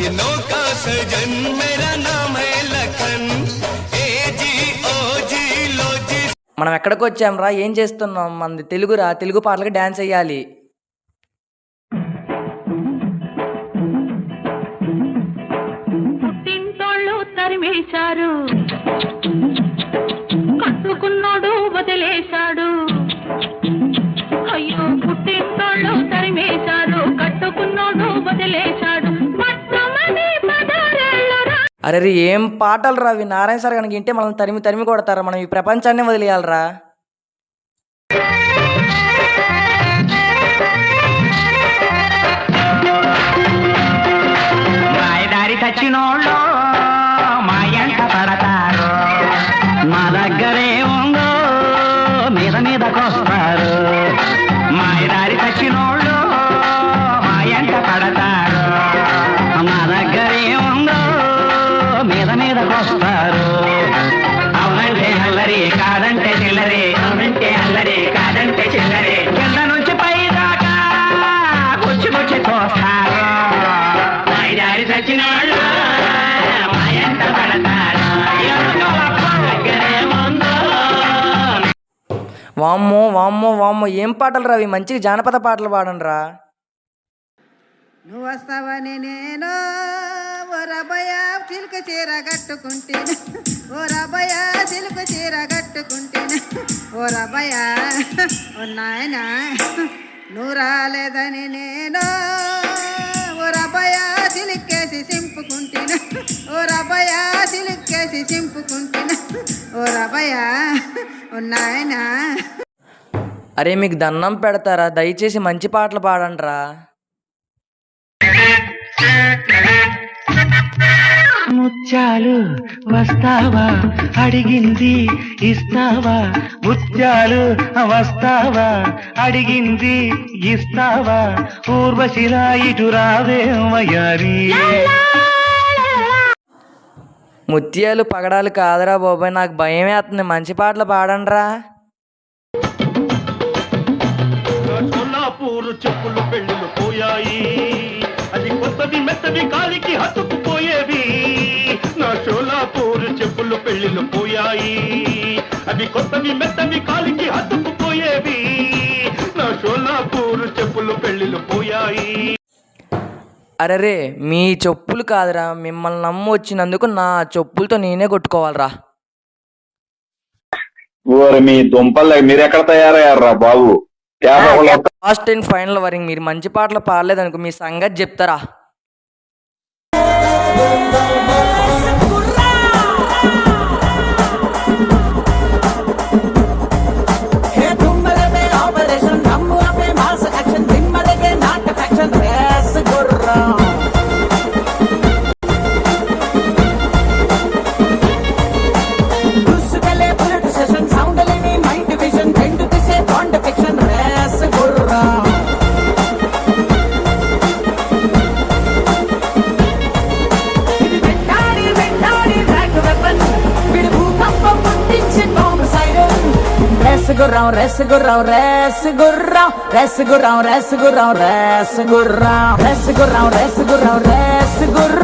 सजनों का सजन मेरा नाम है लखन ए ओ जी लो जी। మనం ఎక్కడికి వచ్చాం రా, ఏం చేస్తున్నాం? మనది తెలుగురా, తెలుగు పాటలకి డాన్స్ వేయాలి. పుట్టింటోళ్ళు తరిమేశారు, కట్టుకున్నాడు వదిలేశాడు. అయ్యో పుట్టింటోళ్ళు తరిమేశారు, కట్టుకున్నాడు వదిలేశాడు. అరే ఏం పాటలు రా అవి! నారాయణ సార్ కనుక ఇంటే మనం తరిమి తరిమి కొడతారా? మనం ఈ ప్రపంచాన్ని వదిలేయాలరా. మాయదారి చచ్చినోళ్ళు మా ఎంట పడతారు, మా దగ్గరే ఉందో మీద మీదకొస్తారు. మాయదారి చచ్చినోళ్ళు మా ఎంట పడతారు, మా దగ్గరే ఉందో మీద మీదకొస్తారు. అవునంటే అల్లరి కాదంటే చిల్లరే, అవునంటే అల్లరి కాదంటే చిల్లరే. కింద నుంచి పై దాకా కూర్చి కూర్చి తోస్తారు. మాయదారి చచ్చినోళ్ళు మా ఎంట పడతారు, దగ్గరే ఉందో. వామ్మో వామ్మో వామ్మో, ఏం పాటలు రా అవి! మంచిగా జానపద పాటలు పాడండి రా. నువ్వు వస్తావని నేను ఓ రబయ చిలుక చీర కట్టుకుంటేనే, ఓ రబయ చిలుక చీర కట్టుకుంటేనే, ఓ రబయ ఓ నాయన నువ్వు రాలేదని నేను ఓ రబయ చిలుక్కేసి సింపుకుంటేనే, ఓ రబయ చిలుక్కేసి సింపుకుంటేనే, ఓ రబయ ఓ నాయన. అరే మీకు దండం పెడతారా, దయచేసి మంచి పాటలు పాడండి రా. ముత్యాలు వస్తావా అడిగింది ఇస్తావా, ముత్యాలు వస్తావా అడిగింది ఇస్తావా, ఊర్వశిలా ఇటు రావే వయ్యారి. ముత్యాలు పగడాలు కాదురా బాబాయ్, నాకు భయం వేస్తుంది. మంచి పాటలు పాడండి రా. సోలాపూర్ చెప్పులు పెళ్ళిళ్ళు పోయాయి, అది కొత్తది మెత్తది కాలికి హత్తుకుపోయేవి. నా షోలాపూర్ చెప్పులు పెళ్ళిళ్ళు పోయాయి, అది కొత్తది మెత్తది కాలికి హత్తుకుపోయేవి. నా షోలాపూర్ చెప్పులు పెళ్ళిళ్ళు పోయాయి. అరే మీ చెప్పులు కాదురా, మిమ్మల్ని నమ్ము వచ్చినందుకు నా చెప్పులతో నేనే కొట్టుకోవాలరా. ఓరి మీ దుంపల్ మీరెక్కడ తయారయ్యారా బాబు? లాస్ట్ అండ్ ఫైనల్ వరకు మీరు మంచి పాటలు పాడలేదనుకో మీ సంగతి చెప్తారా. Resgurrão, resgurrão, resgurrão, resgurrão, resgurrão, resgurrão, resgurrão, resgurrão, resgurrão.